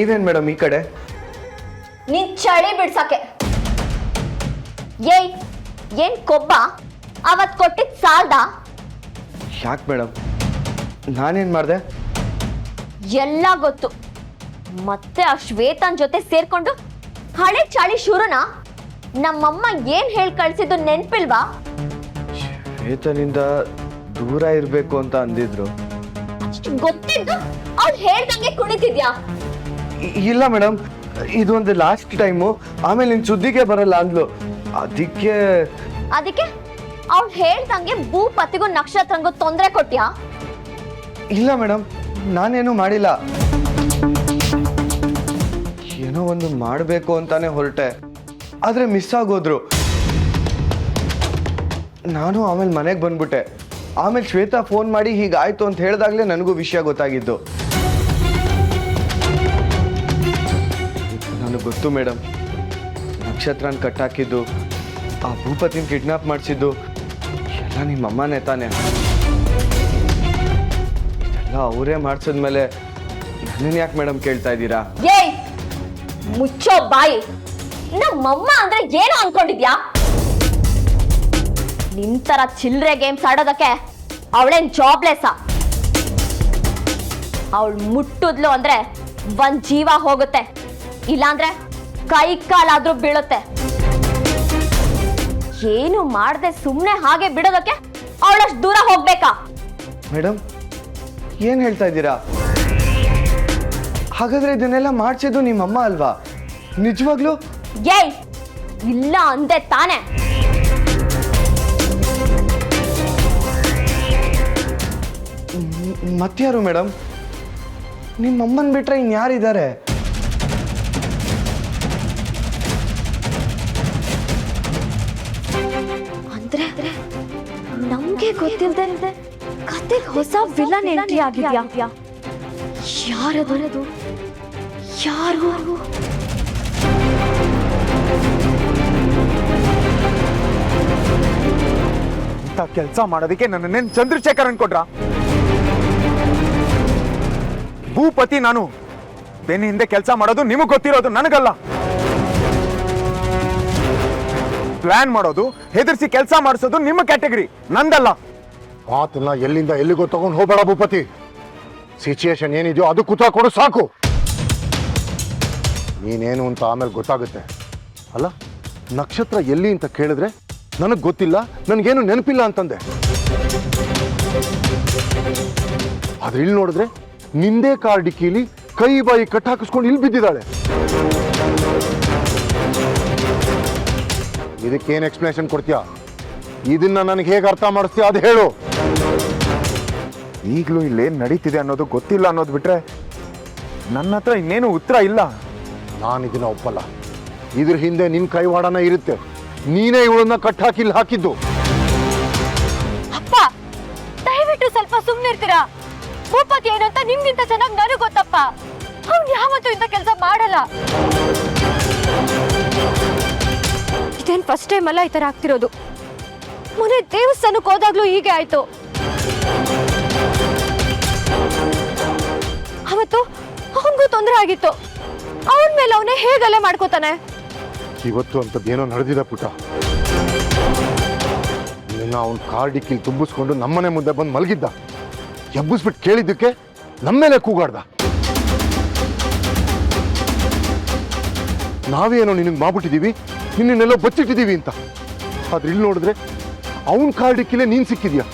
ನೀವೇನ್ ಮೇಡಮ್ ಈ ಕಡೆ? ನೀನ್ ಚಳಿ ಬಿಡ್ಸಕ್ಕೆ. ಏಯ್, ಏನ್ ಕೊಬ್ಬ? ಅವತ್ ಕೊಟ್ಟಿದ್ ಸಾಲ್ದ? ಯಾಕೆ ಮೇಡಮ್, ನಾನೇನ್ ಮಾಡ್ದೆ? ಎಲ್ಲ ಗೊತ್ತು. ಮತ್ತೆ ಆ ಶ್ವೇತನ್ ಜೊತೆ ಸೇರ್ಕೊಂಡು ಹಳೆ ಚಾಳಿ ಶುರುನಾ? ನಮ್ಮಮ್ಮ ಏನ್ ಹೇಳ್ ಕಳ್ಸಿದ್ದು ನೆನ್ಪಿಲ್ವಾ? ಶ್ವೇತನಿಂದ ದೂರ ಇರ್ಬೇಕು ಅಂತ ಅಂದಿದ್ರು. ಅಷ್ಟು ಗೊತ್ತಿದ್ದು ಅವ್ಳು ಹೇಳ್ದಂಗೆ ಕುಣಿತಿದ್ಯಾ? ಇಲ್ಲ ಮೇಡಮ್, ಇದು ಒಂದು ಲಾಸ್ಟ್ ಟೈಮು, ಆಮೇಲೆ ನಿನ್ ಸುದ್ದಿಗೆ ಬರಲ್ಲ ಅಂದ್ಲು. ಅದಕ್ಕೆ ಅವ್ಳು ಹೇಳ್ದಂಗೆ ಭೂಪತಿಗೂ ನಕ್ಷತ್ರಂಗೂ ತೊಂದರೆ ಕೊಟ್ಯಾ? ಇಲ್ಲ ಮೇಡಮ್, ನಾನೇನು ಮಾಡಿಲ್ಲ. ಏನೋ ಒಂದು ಮಾಡಬೇಕು ಅಂತಾನೆ ಹೊರಟೆ, ಆದ್ರೆ ಮಿಸ್ ಆಗೋದ್ರು. ನಾನು ಆಮೇಲೆ ಮನೆಗೆ ಬಂದ್ಬಿಟ್ಟೆ. ಆಮೇಲೆ ಶ್ವೇತಾ ಫೋನ್ ಮಾಡಿ ಹೀಗಾಯ್ತು ಅಂತ ಹೇಳಿದಾಗಲೇ ನನಗೂ ವಿಷಯ ಗೊತ್ತಾಗಿದ್ದು. ನನಗೆ ಗೊತ್ತು ಮೇಡಮ್, ನಕ್ಷತ್ರನ ಕಟ್ಟಾಕಿದ್ದು, ಆ ಭೂಪತಿನ ಕಿಡ್ನಾಪ್ ಮಾಡಿಸಿದ್ದು ಎಲ್ಲ ನಿಮ್ಮಮ್ಮನೇ ತಾನೆ. ಇದೆಲ್ಲ ಅವರೇ ಮಾಡಿಸಿದ್ಮೇಲೆ ನನ್ನನ್ನು ಯಾಕೆ ಮೇಡಮ್ ಕೇಳ್ತಾ ಇದ್ದೀರಾ? ಏಯ್, ಮುಚ್ಚೋ ಬಾಯಿ. ನಮ್ಮಮ್ಮ ಅಂದ್ರೆ ಏನು ಅನ್ಕೊಂಡಿದ್ಯಾ? ನಿಂತರ ಚಿಲ್ರೆ ಗೇಮ್ಸ್ ಆಡೋದಕ್ಕೆ ಅವಳೇನ್ ಜಾಬ್ಲೆಸ್? ಅವಳು ಮುಟ್ಟಿದ್ಲು ಅಂದ್ರೆ ಒಂದ್ ಜೀವ ಹೋಗುತ್ತೆ, ಇಲ್ಲಾಂದ್ರೆ ಕೈ ಕಾಲಾದ್ರೂ ಬೀಳುತ್ತೆ. ಏನು ಮಾಡದೆ ಸುಮ್ನೆ ಹಾಗೆ ಬಿಡೋದಕ್ಕೆ ಅವಳಷ್ಟು ದೂರ ಹೋಗ್ಬೇಕಾ? ಮೇಡಮ್, ಏನ್ ಹೇಳ್ತಾ ಇದ್ದೀರಾ? ಹಾಗಾದ್ರೆ ಇದನ್ನೆಲ್ಲ ಮಾಡಿಸಿದ್ದು ನಿಮ್ಮಮ್ಮ ಅಲ್ವಾ? ನಿಜವಾಗ್ಲೂ? ಏಯ್, ಇಲ್ಲ ಅಂದೆ ತಾನೆ. ಮತ್ಯಾರು ಮೇಡಮ್? ನಿಮ್ಮಮ್ಮನ್ ಬಿಟ್ರೆ ಇನ್ಯಾರಿದ್ದಾರೆ? ಅಂದ್ರೆ ನಮ್ಗೆ ಗೊತ್ತಿಲ್ಲದೆ ಕತೆಗೆ ಹೊಸ ವಿಲನ್ ಎಂಟ್ರಿ ಆಗಿದ್ಯಾ? ಯಾರದು? ಯಾರು? ಇಂಥ ಕೆಲಸ ಮಾಡೋದಕ್ಕೆ ನನ್ನೇನು ಚಂದ್ರಶೇಖರ್ ಅನ್ಕೊಟ್ರ? ಭೂಪತಿ ನಾನು. ಬೆನ್ನ ಹಿಂದೆ ಕೆಲಸ ಮಾಡೋದು ನಿಮಗೆ ಗೊತ್ತಿರೋದು, ನನಗಲ್ಲ. ಪ್ಲಾನ್ ಮಾಡೋದು, ಹೆದರ್ಸಿ ಕೆಲಸ ಮಾಡಿಸೋದು ನಿಮ್ಮ ಕ್ಯಾಟಗರಿ, ನಂದಲ್ಲ. ಮಾತನ್ನ ಎಲ್ಲಿಂದ ಎಲ್ಲಿಗೋ ತಗೊಂಡು ಹೋಗಬೇಡ ಭೂಪತಿ. ಸಿಚುಯೇಷನ್ ಏನಿದೆಯೋ ಅದು ಕೂತ್ಕೊಂಡು ಸಾಕು. ನೀನೇನು ಅಂತ ಆಮೇಲೆ ಗೊತ್ತಾಗುತ್ತೆ. ಅಲ್ಲ, ನಕ್ಷತ್ರ ಎಲ್ಲಿ ಅಂತ ಕೇಳಿದ್ರೆ ನನಗೆ ಗೊತ್ತಿಲ್ಲ, ನನಗೇನು ನೆನಪಿಲ್ಲ ಅಂತಂದೆ. ಆದ್ರೆ ಇಲ್ಲಿ ನೋಡಿದ್ರೆ ನಿಂದೇ ಕಾರ್ ಡಿಕ್ಕೀಲಿ ಕೈ ಬಾಯಿ ಕಟ್ಟಾಕಿಸ್ಕೊಂಡು ಇಲ್ಲಿ ಬಿದ್ದಿದ್ದಾಳೆ. ಇದಕ್ಕೇನು ಎಕ್ಸ್ಪ್ಲನೇಷನ್ ಕೊಡ್ತೀಯಾ? ಇದನ್ನ ನನಗೆ ಹೇಗೆ ಅರ್ಥ ಮಾಡಿಸ್ತೀಯ ಅದು ಹೇಳು. ಈಗಲೂ ಇಲ್ಲೇನು ನಡೀತಿದೆ ಅನ್ನೋದು ಗೊತ್ತಿಲ್ಲ ಅನ್ನೋದು ಬಿಟ್ರೆ ನನ್ನ ಹತ್ರ ಇನ್ನೇನು ಉತ್ತರ ಇಲ್ಲ. ನಾನು ಇದನ್ನ ಒಪ್ಪಲ್ಲ. ಇದ್ರ ಹಿಂದೆ ನಿನ್ ಕೈವಾಡನ ಇರುತ್ತೆ. ನೀನೇ ಇವಳನ್ನ ಕಟ್ಟಾಕಿಲ್ ಹಾಕಿದ್ದು. ಅಪ್ಪ, ದಯವಿಟ್ಟು ಸ್ವಲ್ಪ ಸುಮ್ಮನಿರ್ತೀರಾ? ಭೂಪತಿ ಏನು ಅಂತ ನಿಮ್ಗಿಂತ ಚೆನ್ನಾಗಿ ನನಗೆ ಗೊತ್ತಪ್ಪ. ಅವ್ನು ಯಾವತ್ತೂ ಇಂಥ ಕೆಲಸ ಮಾಡಲ್ಲ. ಇದೇನು ಫಸ್ಟ್ ಟೈಮ್ ಅಲ್ಲ ಈ ಥರ ಆಗ್ತಿರೋದು. ಮೊನ್ನೆ ದೇವಸ್ಥಾನಕ್ಕೆ ಹೋದಾಗ್ಲೂ ಹೀಗೆ ಆಯ್ತು. ಅವತ್ತು ಅವನಿಗೂ ತೊಂದರೆ ಆಗಿತ್ತು. ಅವನ ಮೇಲೆ ಅವನೇ ಹೇಗಲ್ಲೇ ಮಾಡ್ಕೋತಾನೆ. ಇವತ್ತು ಅಂತದ್ದೇನೋ ನಡೆದಿದೆ ಪುಟ. ನಿನ್ನ ಅವನ್ ಕಾರ್ ಡಿಕ್ಕಿಲ್ ತುಂಬಿಸ್ಕೊಂಡು ನಮ್ಮನೆ ಮುಂದೆ ಬಂದು ಮಲಗಿದ್ದ. ಎಬ್ಬಿಸ್ಬಿಟ್ಟು ಕೇಳಿದ್ದಕ್ಕೆ ನಮ್ಮೇಲೆ ಕೂಗಾಡ್ದ. ನಾವೇನೋ ನಿನಗೆ ಮಾಡ್ಬಿಟ್ಟಿದೀವಿ, ನಿನ್ನೆಲ್ಲೋ ಬಚ್ಚಿಟ್ಟಿದೀವಿ ಅಂತ. ಆದ್ರೆ ಇಲ್ಲಿ ನೋಡಿದ್ರೆ ಅವನ್ ಕಾರ್ ಡಿಕ್ಕಿಲೇ ನೀನ್ ಸಿಕ್ಕಿದ್ಯಾ.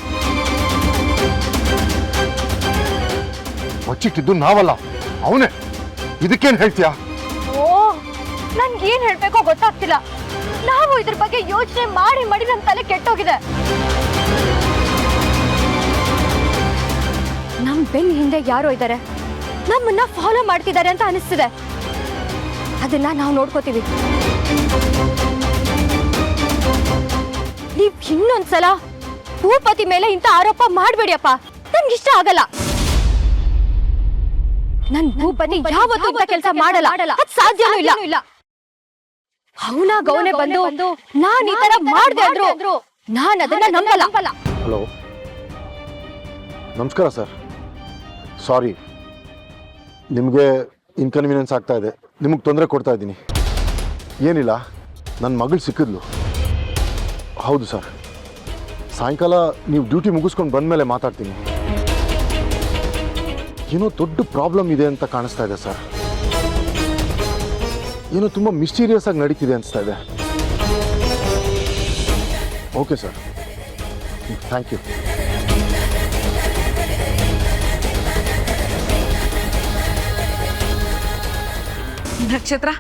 ಬಚ್ಚಿಟ್ಟಿದ್ದು ನಾವಲ್ಲ, ಅವನೇ. ಇದಕ್ಕೇನ್ ಹೇಳ್ತೀಯಾ? ಓ, ನನ್ಗೆ ಏನ್ ಹೇಳ್ಬೇಕೋ ಗೊತ್ತಾಗ್ತಿಲ್ಲ. ನಾವು ಇದ್ರ ಬಗ್ಗೆ ಯೋಚನೆ ಮಾಡಿ ಮಾಡಿ ನಮ್ ತಲೆ ಕೆಟ್ಟೋಗಿದೆ. ನಮ್ ಬೆನ್ ಹಿಂದೆ ಯಾರೋ ಇದ್ದಾರೆ, ನಮ್ಮನ್ನ ಫಾಲೋ ಮಾಡ್ತಿದ್ದಾರೆ ಅಂತ ಅನಿಸ್ತಿದೆ. ಅದನ್ನ ನಾವು ನೋಡ್ಕೋತೀವಿ. ನೀವ್ ಇನ್ನೊಂದ್ಸಲ ಭೂಪತಿ ಮೇಲೆ ಇಂಥ ಆರೋಪ ಮಾಡ್ಬೇಡಿಯಪ್ಪ, ನನ್ಗಿಷ್ಟ ಆಗಲ್ಲ. ನನ್ ಭೂಪತಿ ಯಾವತ್ತೂ ಇಂಥ ಕೆಲಸ ಮಾಡಲ್ಲ, ಅದ್ ಸಾಧ್ಯನೂ ಇಲ್ಲ. ಅವನ ಗೌನೆ ಬಂದು ನಾನ್ ಈ ತರ ಮಾಡ್ದೆ ಅಂದ್ರು ನಾನ್ ಅದನ್ನ ನಂಬಲ್ಲ. ಹಲೋ, ನಮಸ್ಕಾರ ಸರ್. ಸಾರಿ, ನಿಮಗೆ ಇನ್ಕನ್ವೀನಿಯನ್ಸ್ ಆಗ್ತಾ ಇದೆ, ನಿಮಗೆ ತೊಂದರೆ ಕೊಡ್ತಾ ಇದ್ದೀನಿ. ಏನಿಲ್ಲ, ನನ್ನ ಮಗಳು ಸಿಕ್ಕಿದ್ಲು. ಹೌದು ಸರ್, ಸಾಯಂಕಾಲ ನೀವು ಡ್ಯೂಟಿ ಮುಗಿಸ್ಕೊಂಡು ಬಂದಮೇಲೆ ಮಾತಾಡ್ತೀನಿ. ಏನೋ ದೊಡ್ಡ ಪ್ರಾಬ್ಲಮ್ ಇದೆ ಅಂತ ಕಾಣಿಸ್ತಾ ಇದೆ ಸರ್. ಏನೋ ತುಂಬ ಮಿಸ್ಟೀರಿಯಸ್ ಆಗಿ ನಡೀತಿದೆ ಅನಿಸ್ತಾ ಇದೆ. Okay sir, thank you. ನಕ್ಷತ್ರ,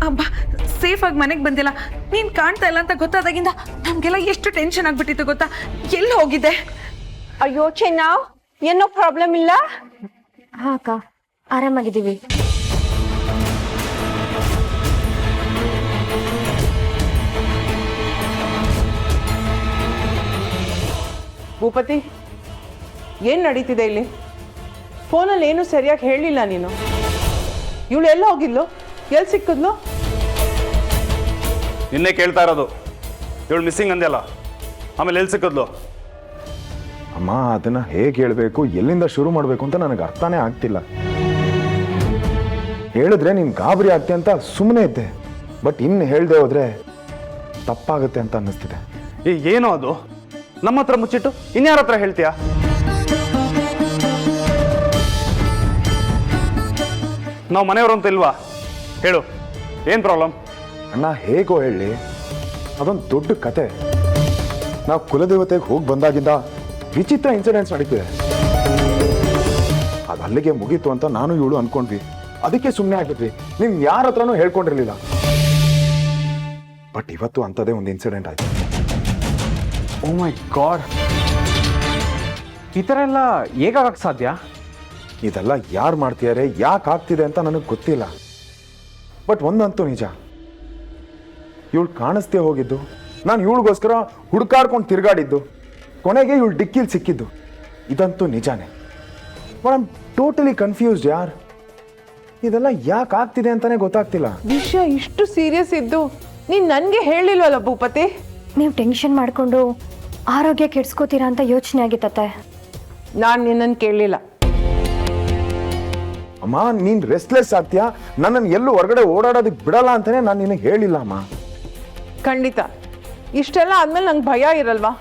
ಅಬ್ಬಾ ಸೇಫ್ ಆಗಿ ಮನೆಗೆ ಬಂದಿಲ್ಲ. ನೀನ್ ಕಾಣ್ತಾ ಇಲ್ಲ ಅಂತ ಗೊತ್ತಾದಾಗಿಂದ ನಮ್ಗೆಲ್ಲ ಎಷ್ಟು ಟೆನ್ಷನ್ ಆಗ್ಬಿಟ್ಟಿತ್ತು ಗೊತ್ತಾ? ಎಲ್ಲಿ ಹೋಗಿದ್ದೆ? ಅಯ್ಯೋ ಚೆನ್ನ, ಏನೋ ಪ್ರಾಬ್ಲಮ್ ಇಲ್ಲ? ಹಾ ಅಕ್ಕ, ಆರಾಮಾಗಿದ್ದೀವಿ. ಭೂಪತಿ, ಏನ್ ನಡೀತಿದೆ ಇಲ್ಲಿ? ಫೋನಲ್ಲಿ ಏನು ಸರಿಯಾಗಿ ಹೇಳಿಲ್ಲ ನೀನು. ಇವಳು ಎಲ್ಲ ಹೋಗಿದ್ಲು? ಎಲ್ಲಿ ಸಿಕ್ಕಿದ್ಲು? ನಿನ್ನೆ ಕೇಳ್ತಾ ಇರೋದು, ಇವಳು ಮಿಸ್ಸಿಂಗ್ ಅಂದೆಲ್ಲ, ಆಮೇಲೆ ಎಲ್ಲಿ ಸಿಕ್ಕಿದ್ಲು? ಅಮ್ಮ, ಅದನ್ನ ಹೇಗೆ ಹೇಳಬೇಕು, ಎಲ್ಲಿಂದ ಶುರು ಮಾಡಬೇಕು ಅಂತ ನನಗೆ ಅರ್ಥನೇ ಆಗ್ತಿಲ್ಲ. ಹೇಳಿದ್ರೆ ನೀನು ಗಾಬರಿ ಆಗ್ತೆ ಅಂತ ಸುಮ್ಮನೆ ಇದ್ದೆ, ಬಟ್ ಇನ್ನು ಹೇಳ್ದೆ ಹೋದ್ರೆ ತಪ್ಪಾಗುತ್ತೆ ಅಂತ ಅನ್ನಿಸ್ತಿದೆ. ಏನೋ ಅದು ನಮ್ಮ ಹತ್ರ ಮುಚ್ಚಿಟ್ಟು ಇನ್ಯಾರ ಹತ್ರ ಹೇಳ್ತೀಯಾ? ನಾವು ಮನೆಯವರು ಅಂತ ಇಲ್ವಾ? ಹೇಳು, ಏನು ಪ್ರಾಬ್ಲಮ್? ಅಣ್ಣ, ಹೇಗೋ ಹೇಳಿ, ಅದೊಂದು ದೊಡ್ಡ ಕತೆ. ನಾವು ಕುಲದೇವತೆಗೆ ಹೋಗಿ ಬಂದಾಗಿಂದ ವಿಚಿತ್ರ ಇನ್ಸಿಡೆಂಟ್ಸ್ ನಡೀತಿದೆ. ಅದು ಅಲ್ಲಿಗೆ ಮುಗೀತು ಅಂತ ನಾನು ಇವಳು ಅನ್ಕೊಂಡ್ವಿ, ಅದಕ್ಕೆ ಸುಮ್ಮನೆ ಆಗಿದ್ವಿ. ನೀವು ಯಾರ ಹತ್ರನೂ ಹೇಳ್ಕೊಂಡಿರ್ಲಿಲ್ಲ. ಬಟ್ ಇವತ್ತು ಅಂಥದ್ದೇ ಒಂದು ಇನ್ಸಿಡೆಂಟ್ ಆಯ್ತು. ಓ ಮೈ ಗಾಡ್, ಈ ಥರ ಎಲ್ಲ ಹೇಗಾಗಕ್ಕೆ ಸಾಧ್ಯ? ಇದೆಲ್ಲ ಯಾರು ಮಾಡ್ತಿದ್ದಾರೆ, ಯಾಕೆ ಆಗ್ತಿದೆ ಅಂತ ನನಗೆ ಗೊತ್ತಿಲ್ಲ. ಬಟ್ ಒಂದಂತೂ ನಿಜ, ಇವಳು ಕಾಣಿಸ್ತೇ ಹೋಗಿದ್ದು, ನಾನು ಇವಳಿಗೋಸ್ಕರ ಹುಡುಕಾಡ್ಕೊಂಡು ತಿರುಗಾಡಿದ್ದು, ಕೊನೆಗೆ ಇವಳು ಡಿಕ್ಕಿಲ್ ಸಿಕ್ಕಿದ್ದು, ಇದಂತೂ ನಿಜಾನೇ. But I am totally confused ಯಾರ್. ಇದೆಲ್ಲ ಯಾಕೆ ಆಗ್ತಿದೆ ಅಂತಾನೆ ಗೊತ್ತಾಗ್ತಿಲ್ಲ. ವಿಷಯ ಇಷ್ಟು ಸೀರಿಯಸ್ ಇದ್ದು ನೀನ್ ನನ್ಗೆ ಹೇಳಿಲ್ವಲ್ಲ ಭೂಪತಿ? ನೀವು ಟೆನ್ಷನ್ ಮಾಡ್ಕೊಂಡು ಆರೋಗ್ಯ ಕೆಡ್ಸ್ಕೋತೀರಾ ಅಂತ ಯೋಚನೆ ಆಗಿತ್ತತ್ತೆ. ನಾನು ನಿನ್ನನ್ನು ಕೇಳಲಿಲ್ಲ. ಅಮ್ಮ, ನೀನ್ ರೆಸ್ಟ್ಲೆಸ್ ಆಗ್ತೀಯಾ, ನನ್ನನ್ನು ಎಲ್ಲೂ ಹೊರಗಡೆ ಓಡಾಡೋದಕ್ಕೆ ಬಿಡಲ್ಲ ಅಂತಾನೆ ನಾನು ನಿನಗೆ ಹೇಳಿಲ್ಲ ಅಮ್ಮ. ಖಂಡಿತ ಇಷ್ಟೆಲ್ಲ ಆದ್ಮೇಲೆ ನಂಗೆ ಭಯ ಇರಲ್ವಾ?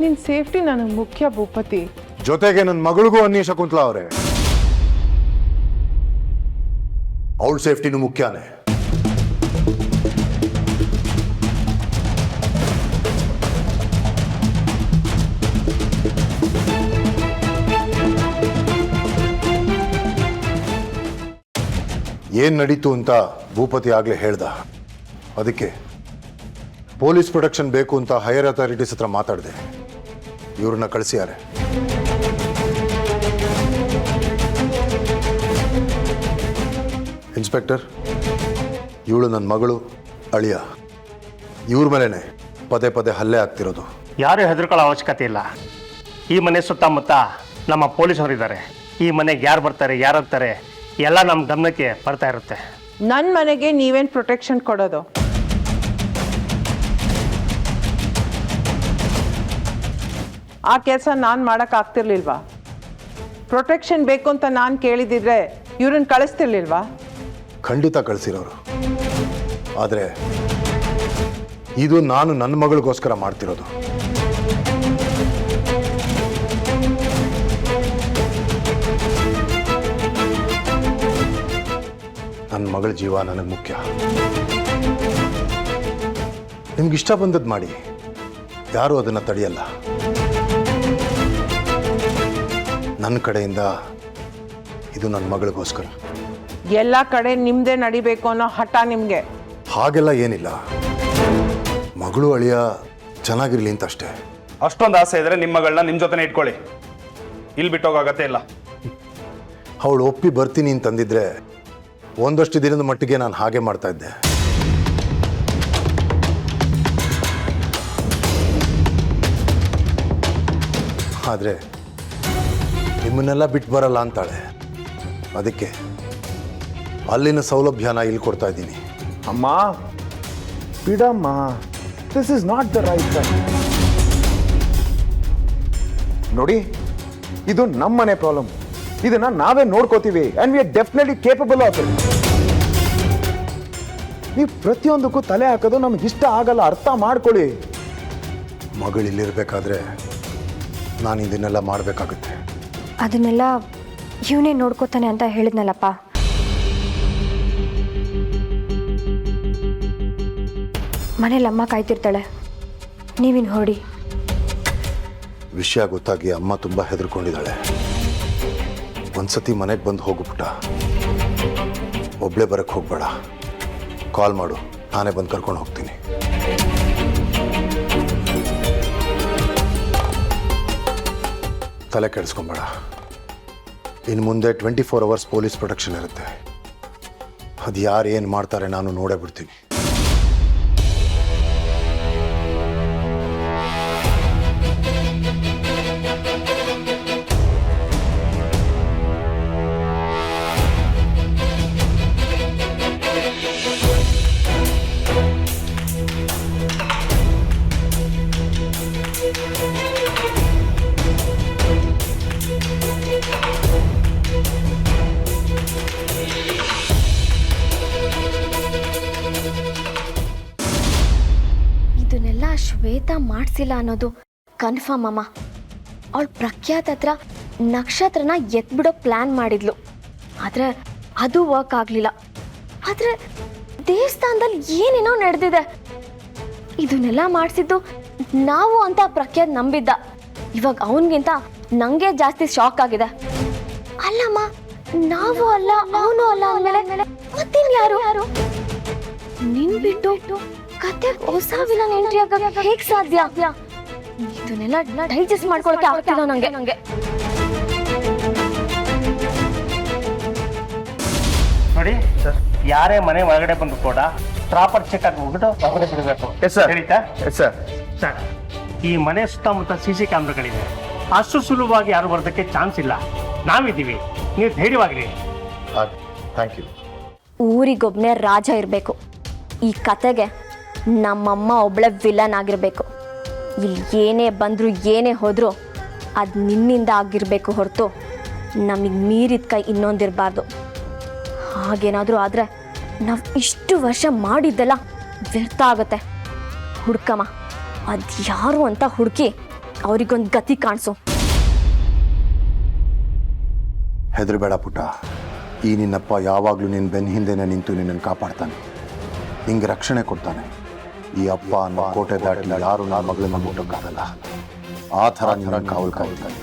ನಿನ್ ಸೇಫ್ಟಿ ನನಗೆ ಮುಖ್ಯ ಭೂಪತಿ. ಜೊತೆಗೆ ನನ್ನ ಮಗಳಿಗೂ ಅನ್ನಿ ಶಕುಂತಲಾ ಅವರೇ, ಅವಳ ಸೇಫ್ಟಿನೂ ಮುಖ್ಯನೇ. ಏನ್ ನಡೀತು ಅಂತ ಭೂಪತಿ ಆಗ್ಲೇ ಹೇಳ್ದ. ಅದಕ್ಕೆ ಪೊಲೀಸ್ ಪ್ರೊಟೆಕ್ಷನ್ ಬೇಕು ಅಂತ ಹೈಯರ್ ಅಥಾರಿಟೀಸ್ ಹತ್ರ ಮಾತಾಡಿದೆ. ಇವ್ರನ್ನ ಕಳಿಸಿದ್ದಾರೆ. ಇನ್ಸ್ಪೆಕ್ಟರ್, ಇವಳು ನನ್ನ ಮಗಳು, ಅಳಿಯ. ಇವ್ರ ಮೇಲೇನೆ ಪದೇ ಪದೇ ಹಲ್ಲೆ ಆಗ್ತಿರೋದು. ಯಾರು ಹೆದರ್ಕೊಳ್ಳೋ ಅವಶ್ಯಕತೆ ಇಲ್ಲ. ಈ ಮನೆ ಸುತ್ತಮುತ್ತ ನಮ್ಮ ಪೊಲೀಸವರಿದ್ದಾರೆ. ಈ ಮನೆಗೆ ಯಾರು ಬರ್ತಾರೆ, ಯಾರು ಹೋಗ್ತಾರೆ ಎಲ್ಲ ನಮ್ಮ ಗಮನಕ್ಕೆ ಬರ್ತಾ ಇರುತ್ತೆ. ನನ್ನ ಮನೆಗೆ ನೀವೇನು ಪ್ರೊಟೆಕ್ಷನ್ ಕೊಡೋದು? ಆ ಕೆಲಸ ನಾನು ಮಾಡೋಕ್ಕಾಗ್ತಿರ್ಲಿಲ್ವಾ? ಪ್ರೊಟೆಕ್ಷನ್ ಬೇಕು ಅಂತ ನಾನು ಕೇಳಿದಿದ್ರೆ ಇವ್ರನ್ನ ಕಳಿಸ್ತಿರ್ಲಿಲ್ವಾ? ಖಂಡಿತ ಕಳಿಸಿರೋರು. ಆದರೆ ಇದು ನಾನು ನನ್ನ ಮಗಳಿಗೋಸ್ಕರ ಮಾಡ್ತಿರೋದು. ನನ್ನ ಮಗಳ ಜೀವ ನನಗೆ ಮುಖ್ಯ. ನಿಮ್ಗಿಷ್ಟ ಬಂದದ್ದು ಮಾಡಿ, ಯಾರೂ ಅದನ್ನು ತಡೆಯಲ್ಲ. ನನ್ನ ಕಡೆಯಿಂದ ಇದು ನನ್ನ ಮಗಳಿಗೋಸ್ಕರ. ಎಲ್ಲ ಕಡೆ ನಿಮ್ಮದೇ ನಡಿಬೇಕು ಅನ್ನೋ ಹಠ ನಿಮಗೆ? ಹಾಗೆಲ್ಲ ಏನಿಲ್ಲ, ಮಗಳು ಅಳಿಯ ಚೆನ್ನಾಗಿರ್ಲಿ ಅಂತ ಅಷ್ಟೇ. ಅಷ್ಟೊಂದು ಆಸೆ ಇದ್ರೆ ನಿಮ್ಮ ಮಗಳನ್ನ ನಿಮ್ಮ ಜೊತೆನೇ ಇಟ್ಕೊಳ್ಳಿ, ಇಲ್ಲಿ ಬಿಟ್ಟೋಗತ್ತೆ ಇಲ್ಲ. ಅವಳು ಒಪ್ಪಿ ಬರ್ತೀನಿ ಅಂತಂದಿದ್ರೆ ಒಂದಷ್ಟು ದಿನದ ಮಟ್ಟಿಗೆ ನಾನು ಹಾಗೆ ಮಾಡ್ತಾ ಇದ್ದೆ. ಆದರೆ ನಿಮ್ಮನ್ನೆಲ್ಲ ಬಿಟ್ಟು ಬರಲ್ಲ ಅಂತಾಳೆ. ಅದಕ್ಕೆ ಅಲ್ಲಿನ ಸೌಲಭ್ಯನ ಇಲ್ಲಿ ಕೊಡ್ತಾ ಇದ್ದೀನಿ. ಅಮ್ಮ, ಬಿಡಮ್ಮ, this is not the right time. ನೋಡಿ, ಇದು ನಮ್ಮನೆ ಪ್ರಾಬ್ಲಮ್. ಇದನ್ನ ನಾವೇ ನೋಡ್ಕೋತೀವಿ and we are definitely capable of it. ನೀವು ಪ್ರತಿಯೊಂದಕ್ಕೂ ತಲೆ ಹಾಕೋದು ನಮ್ಗೆ ಇಷ್ಟ ಆಗಲ್ಲ, ಅರ್ಥ ಮಾಡ್ಕೊಳ್ಳಿ. ಮಗಳು ಇಲ್ಲಿರ್ಬೇಕಾದ್ರೆ ನಾನು ಇದನ್ನೆಲ್ಲ ಮಾಡಬೇಕಾಗುತ್ತೆ. ಅದನ್ನೆಲ್ಲ ಇವನೇ ನೋಡ್ಕೋತಾನೆ ಅಂತ ಹೇಳಿದ್ನಲ್ಲಪ್ಪ. ಮನೇಲಿ ಅಮ್ಮ ಕಾಯ್ತಿರ್ತಾಳೆ, ನೀವಿನ್ ಹೊರಡಿ. ವಿಷಯ ಗೊತ್ತಾಗಿ ಅಮ್ಮ ತುಂಬ ಹೆದರ್ಕೊಂಡಿದ್ದಾಳೆ. ಒಂದ್ಸತಿ ಮನೆಗೆ ಬಂದು ಹೋಗುಬಿಟ್ಟ. ಒಬ್ಳೇ ಬರಕ್ಕೆ ಹೋಗ್ಬೇಡ, ಕಾಲ್ ಮಾಡು, ನಾನೇ ಬಂದು ಕರ್ಕೊಂಡು ಹೋಗ್ತೀನಿ. ತಲೆ ಕೆಡಿಸ್ಕೊಂಬೇಡ. ಇನ್ನು ಮುಂದೆ 24 hours ಪೊಲೀಸ್ ಪ್ರೊಟೆಕ್ಷನ್ ಇರುತ್ತೆ. ಅದು ಯಾರು ಏನು ಮಾಡ್ತಾರೆ ನಾನು ನೋಡೇ ಬಿಡ್ತೀನಿ. ಇದನ್ನೆಲ್ಲ ಶ್ವೇತಾ ಮಾಡಿಸಿಲ್ಲ ಅನ್ನೋದು ಕನ್ಫರ್ಮ್ ಅಮ್ಮ. ಅವಳು ಪ್ರಖ್ಯಾತ ಹತ್ರ ನಕ್ಷತ್ರನ ಎತ್ಬಿಡೋ ಪ್ಲಾನ್ ಮಾಡಿದ್ಲು, ಆದರೆ ಅದು ವರ್ಕ್ ಆಗಲಿಲ್ಲ. ಆದರೆ ದೇವಸ್ಥಾನದಲ್ಲಿ ಏನೇನೋ ನಡೆದಿದೆ. ಇದನ್ನೆಲ್ಲ ಮಾಡಿಸಿದ್ದು ನಾವು ಅಂತ ಪ್ರಖ್ಯಾತ್ ನಂಬಿದ್ದ. ಇವಾಗ ಅವನಿಗಿಂತ ನಂಗೆ ಜಾಸ್ತಿ ಶಾಕ್ ಆಗಿದೆ. ಅಲ್ಲಮ್ಮ, ನಾವು ಅಲ್ಲ ಅವನು ಅಲ್ಲ ಅಂದಮೇಲೆ ಮತ್ತಿನ್ ಯಾರು? ನಿನ್ ಬಿಟ್ಟು ಕತೆ ಹೊಸ ವಿಲನ್ ಎಂಟ್ರಿ ಆಗಕ್ಕೆ ಹೇಗ್ ಸಾಧ್ಯ? ಇದನ್ನೆಲ್ಲ ಡೈಜೆಸ್ಟ್ ಮಾಡ್ಕೊಳಕ್ಕೆ ಆಗ್ತಿಲ್ಲ ನಂಗೆ. ನೋಡಿ ಸರ್, ಯಾರೇ ಮನೆ ಒಳಗಡೆ ಬಂದು ಕೂಡ ಪ್ರಾಪರ್ ಚೆಕ್ ಆಗಿ ಹೋಗ್ಬಿಟ್ಟು ಹೊರಗಡೆ ಬಿಡಬೇಕು. Yes sir. ಹೇಳಿತಾ ಎಸ್ ಸರ್. ಸರ್, ಈ ಮನೆ ಸುತ್ತಮುತ್ತ CC ಕ್ಯಾಮ್ರಾಗಳಿದೆ. ಅಷ್ಟು ಸುಲಭವಾಗಿ ಯಾರು ಬರೋದಕ್ಕೆ ಚಾನ್ಸ್ ಇಲ್ಲ. ನಾವಿದ್ದೀವಿ, ನೀವು ಧೈರ್ಯವಾಗಿರಿ. Thank you. ಊರಿಗೊಬ್ನೇ ರಾಜ ಇರಬೇಕು. ಈ ಕತೆಗೆ ನಮ್ಮಮ್ಮ ಒಬ್ಳೆ ವಿಲನ್ ಆಗಿರ್ಬೇಕು. ಇಲ್ಲಿ ಏನೇ ಬಂದ್ರು ಏನೇ ಹೋದ್ರು ಅದು ನಿನ್ನಿಂದ ಆಗಿರ್ಬೇಕು ಹೊರತು ನಮಗೆ ಮೀರಿದ ಕೈ ಇನ್ನೊಂದಿರಬಾರ್ದು. ಹಾಗೇನಾದರೂ ಆದರೆ ನಾವು ಇಷ್ಟು ವರ್ಷ ಮಾಡಿದ್ದೆಲ್ಲ ವ್ಯರ್ಥ ಆಗುತ್ತೆ. ಹುಡ್ಕಮ್ಮ, ಅದು ಯಾರು ಅಂತ ಹುಡುಕಿ ಅವ್ರಿಗೊಂದು ಗತಿ ಕಾಣಿಸು. ಹೆದರಬೇಡ ಪುಟ್ಟ. ಈ ನಿನ್ನಪ್ಪ ಯಾವಾಗಲೂ ನಿನ್ನ ಬೆನ್ನ ಹಿಂದೆನೇ ನಿಂತು ನಿನ್ನನ್ನು ಕಾಪಾಡ್ತಾನೆ, ನಿಂಗೆ ರಕ್ಷಣೆ ಕೊಡ್ತಾನೆ. ಈ ಅಪ್ಪ ಅನ್ನೋ ಕೋಟೆ ದಾಟಿ ಯಾರು ನನ್ನ ಮಗಳನ್ನ ಮುಟ್ಟಕ್ಕಾಗಲ್ಲ. ಆ ಥರ ನಿನ್ನ ಕಾವಲು ಕಾಯ್ತಾನೆ.